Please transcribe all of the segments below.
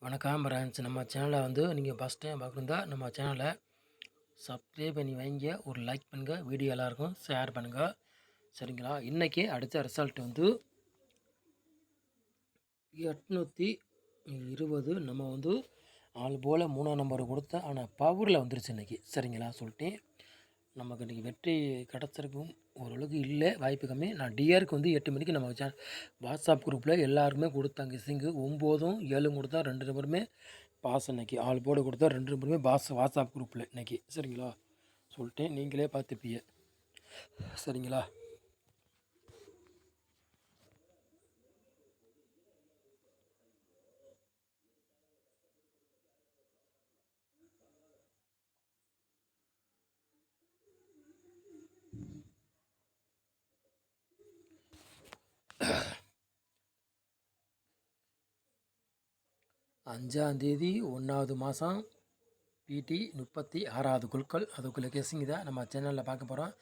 வணக்கம் ஃப்ரெண்ட்ஸ். நம்ம சேனலை வந்து நீங்கள் ஃபஸ்ட் டைம் பார்க்குறதா நம்ம சேனலை சப்ஸ்கிரைப் பண்ணி வைங்க, ஒரு லைக் பண்ணுங்கள், வீடியோ எல்லாருக்கும் ஷேர் பண்ணுங்கள். சரிங்களா? இன்றைக்கி அடுத்த ரிசல்ட் வந்து 820. நம்ம வந்து ஆள் போல் 3ஆம் நம்பர் கொடுத்தேன், ஆனால் பவரில் வந்துருச்சு இன்றைக்கி. சரிங்களா சொல்லிட்டேன். நமக்கு இன்றைக்கி வெற்றி கிடச்சிருக்கும் ஓரளவுக்கு இல்லை, வாய்ப்பு கம்மி. நான் டிஆருக்கு வந்து 8 மணிக்கு நம்ம வாட்ஸ்அப் குரூப்பில் எல்லாருக்குமே கொடுத்தாங்க. கிசிங்கு 9ம் 7ம் கொடுத்தா 2 நம்பருமே பாஸ். இன்றைக்கி ஆள் போர்டு கொடுத்தா 2 நம்பருமே பாஸ் வாட்ஸ்அப் குரூப்பில் இன்றைக்கி. சரிங்களா சொல்லிட்டேன், நீங்களே பார்த்துப்பீங்க. சரிங்களா? அஞ்சாந்தேதி 1வது மாதம் பிடி 36வது குழுக்கள். அதுக்குள்ளே கெஸ்ஸிங் தான் நம்ம சேனலில் பார்க்க போகிறோம்.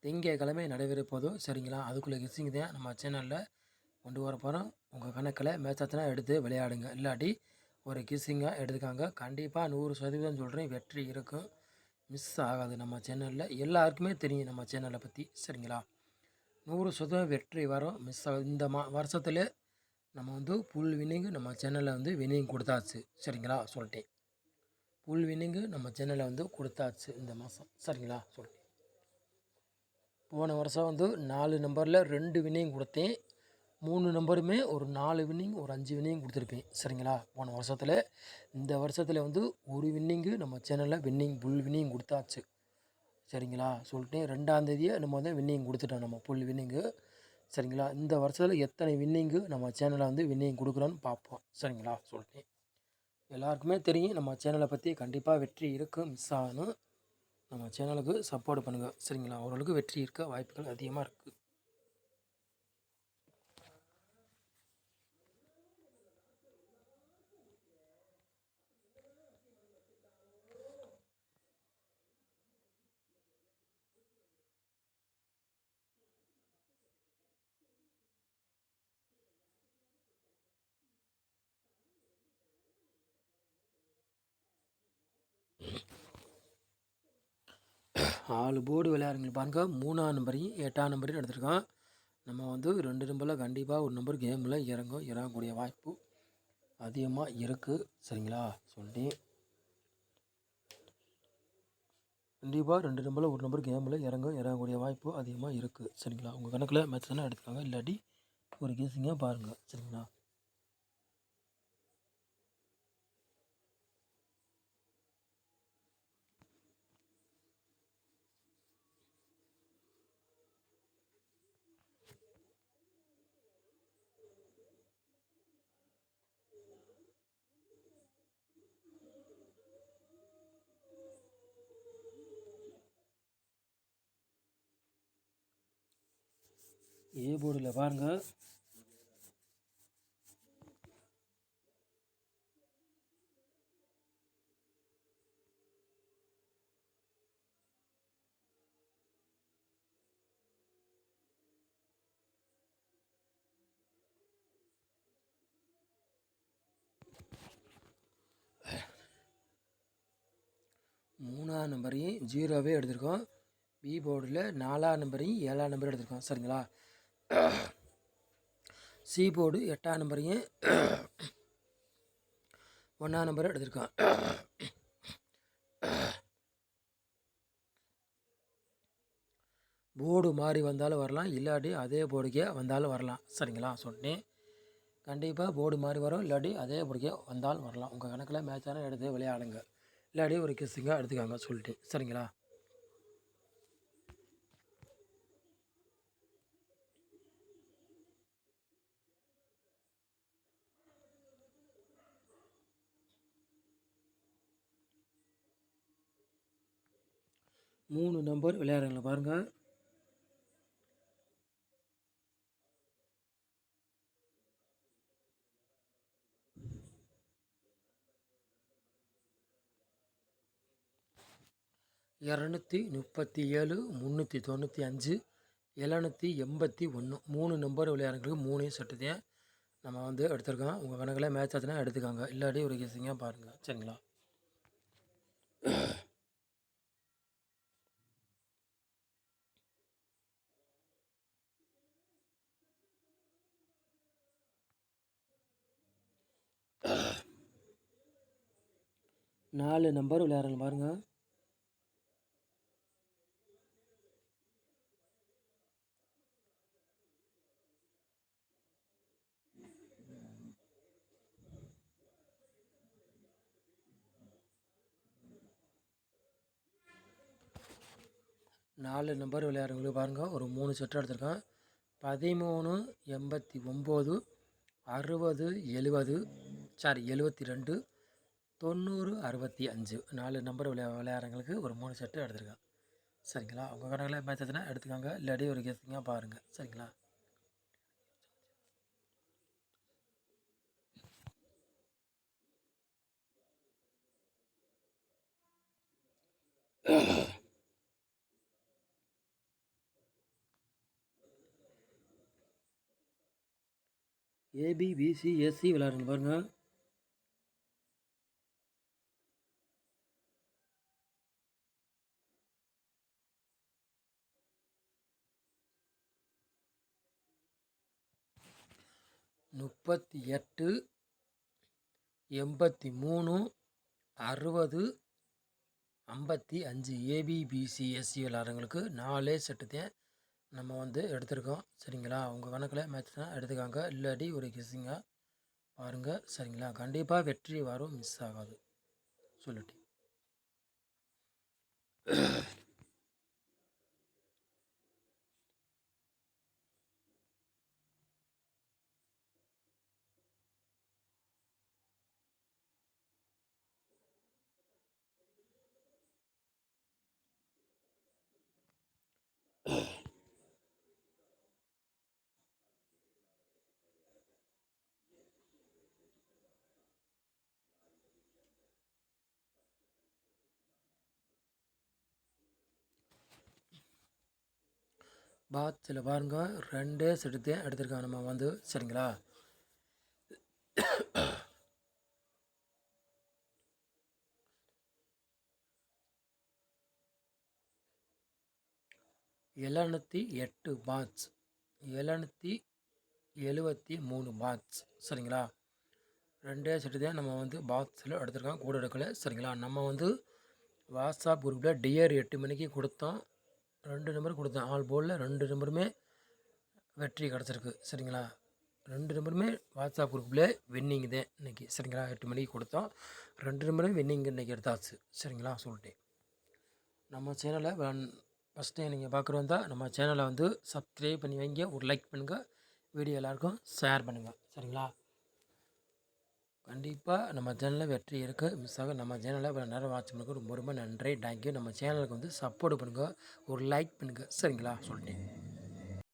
திங்கக்கிழமை நடைபெற போதும். சரிங்களா? அதுக்குள்ளே கெஸ்ஸிங் தான் நம்ம சேனலில் கொண்டு வர போகிறோம். உங்கள் கணக்கில் மேட்சாச்சுனா எடுத்து விளையாடுங்க, இல்லாட்டி ஒரு கிஸ்ஸிங்காக எடுத்துக்காங்க. கண்டிப்பாக 100% சொல்கிறேன், வெற்றி இருக்கும், மிஸ் ஆகாது. நம்ம சேனலில் எல்லாருக்குமே தெரியும் நம்ம சேனலை பற்றி. சரிங்களா? 100% வெற்றி வரும், மிஸ் ஆகுது. இந்த வருஷத்தில் நம்ம வந்து ஃபுல் வின்னிங்கு நம்ம சேனலில் வந்து வின்னிங் கொடுத்தாச்சு. சரிங்களா சொல்லிட்டேன், ஃபுல் வின்னிங்கு நம்ம சேனலில் வந்து கொடுத்தாச்சு இந்த மாதம். சரிங்களா சொல்லிட்டேன். போன வருஷம் வந்து 4 நம்பரில் 2 வின்னிங் கொடுத்தேன், 3 நம்பருமே ஒரு 4 வின்னிங் ஒரு 5 வின்னிங் கொடுத்துருப்பேன். சரிங்களா? போன வருஷத்தில். இந்த வருஷத்தில் வந்து ஒரு வின்னிங்கு நம்ம சேனலில் வின்னிங் ஃபுல் வின்னிங் கொடுத்தாச்சு. சரிங்களா சொல்லிட்டேன். 2ஆந்தேதியே நம்ம வந்து வின்னிங் கொடுத்துட்டோம், நம்ம ஃபுல் வின்னிங்கு. சரிங்களா? இந்த வருஷத்தில் எத்தனை வின்னிங்கு நம்ம சேனலில் வந்து வின்னிங் கொடுக்குறோன்னு பார்ப்போம். சரிங்களா சொல்லிட்டேன். எல்லாருக்குமே தெரியும் நம்ம சேனலை பற்றி. கண்டிப்பாக வெற்றி இருக்குது, மிஸ் ஆகணும். நம்ம சேனலுக்கு சப்போர்ட் பண்ணுங்கள். சரிங்களா? ஓரளவுக்கு வெற்றி இருக்க வாய்ப்புகள் அதிகமாக இருக்குது. ஆள் போர்டு விளையாடுங்க பாருங்க. 3ஆம் நம்பரையும் 8ஆம் நம்பரையும் எடுத்துருக்கோம். நம்ம வந்து 2 நம்பரில் கண்டிப்பாக ஒரு நம்பர் கேமில் இறங்கக்கூடிய வாய்ப்பு அதிகமாக இருக்குது. சரிங்களா சொல்லிட்டேன். கண்டிப்பாக 2 நம்பரில் ஒரு நம்பர் கேமில் இறங்கக்கூடிய வாய்ப்பு அதிகமாக இருக்குது. சரிங்களா? உங்கள் கணக்கில் மேட்ச் தானே எடுத்துக்காங்க, இல்லாட்டி ஒரு கேசிங்காக பாருங்கள். சரிங்களா? ஏ போர்டில் பாருங்கள். மூணாம் நம்பரையும் 0வே எடுத்திருக்கோம். பி போர்டில் 4ஆம் நம்பரையும் 7ஆம் நம்பரையும் எடுத்திருக்கோம். சரிங்களா? சி போர்டு 8ஆம் நம்பரையும் 1ஆம் நம்பரை எடுத்திருக்கோம். போர்டு மாறி வந்தாலும் வரலாம், இல்லாட்டி அதே போர்டுக்கே வந்தாலும் வரலாம். சரிங்களா சொன்னேன். கண்டிப்பாக போர்டு மாறி வரும், இல்லாட்டி அதே போர்டுக்கே வந்தாலும் வரலாம். உங்கள் கணக்கில் மேட்சான எடுத்து விளையாடுங்க, இல்லாட்டி ஒரு கிஸ்ஸிங்காக எடுத்துக்காங்க சொல்லிட்டு. சரிங்களா? மூணு நம்பர் விளையாடுறீங்களா பாருங்கள். இரநூத்தி 37, 395, 781. 3 நம்பர் விளையாடுறவங்களுக்கு 3 செட்டு தான். நம்ம வந்து எடுத்துருக்கோம். உங்கள் கணக்கில் மேட்ச் ஆச்சுன்னா எடுத்துக்கோங்க, இல்லாட்டி ஒரு கெஸ்ஸிங்காக பாருங்கள். சரிங்களா? 4 நம்பர் விளையாடுறேன் பாருங்கள். நாலு நம்பர் விளையாடுறவங்களுக்கு பாருங்கள், ஒரு 3 செட்டு எடுத்திருக்கேன். 13, 89, 60, 70, 72, 90, 65 4 நம்பர் விளையாடுறவங்களுக்கு ஒரு 3 செட்டு எடுத்திருக்கேன். சரிங்களா? உங்கள் கணக்கில் மேட்ச் ஆச்சுன்னா எடுத்துக்கோங்க, இல்லாட்டி ஒரு கெஸ்ஸிங்காக பாருங்கள். சரிங்களா? ஏபிபிசிஎஸ்சி விளையாடுங்க பாருங்கள். முப்பத்தி 8, 83, 60, 55 ஏபிபிசிஎஸ்சி விளையாடுறவங்களுக்கு 4 செட்டு தான் நம்ம வந்து எடுத்திருக்கோம். சரிங்களா? உங்கள் கணக்கில் மேட்ச் தான் எடுத்துக்காங்க, இல்லாட்டி ஒரு கெஸ்ஸிங்காக பாருங்கள். சரிங்களா? கண்டிப்பாக வெற்றி வரும், மிஸ் ஆகாது சொல்லிட்டு. பாத்தில் பாருங்கள், 2 செட்டு தான் எடுத்திருக்கோம் நம்ம வந்து. சரிங்களா? எழுநூற்றி 8 பாட்ச், 773 பாட்ச். சரிங்களா? 2 செட்டு தான் நம்ம வந்து பாக்ஸில் எடுத்திருக்கோம், கூட எடுக்கல. சரிங்களா? நம்ம வந்து வாட்ஸ்அப் குரூப்பில் டியர் 8 மணிக்கு கொடுத்தோம், 2 நம்பர் கொடுத்தோம். ஆல் போலில் 2 நம்பருமே வெற்றி கிடச்சிருக்கு. சரிங்களா? 2 நம்பருமே வாட்ஸ்அப் குரூப்பில் வின்னிங் தான் இன்றைக்கி. சரிங்களா? 8 மணிக்கு கொடுத்தோம், 2 நம்பரும் வின்னிங் இன்றைக்கி எடுத்தாச்சு. சரிங்களா? சொல்லிட்டேன். நம்ம சேனலை ஃபஸ்ட் டைம் நீங்கள் பார்க்குறோம் தான் நம்ம சேனலை வந்து சப்ஸ்கிரைப் பண்ணி வைங்க, ஒரு லைக் பண்ணுங்கள், வீடியோ எல்லாேருக்கும் ஷேர் பண்ணுங்கள். சரிங்களா? கண்டிப்பாக நம்ம சேனலில் வெற்றி இருக்குது, மிஸ் ஆக. நம்ம சேனலை இவ்வளோ நேரம் வாட்ச் பண்ணுங்க, ரொம்ப ரொம்ப நன்றி, தேங்க்யூ. நம்ம சேனலுக்கு வந்து சப்போர்ட் பண்ணுங்கள், ஒரு லைக் பண்ணுங்கள். சரிங்களா? சொல்லிட்டேன்.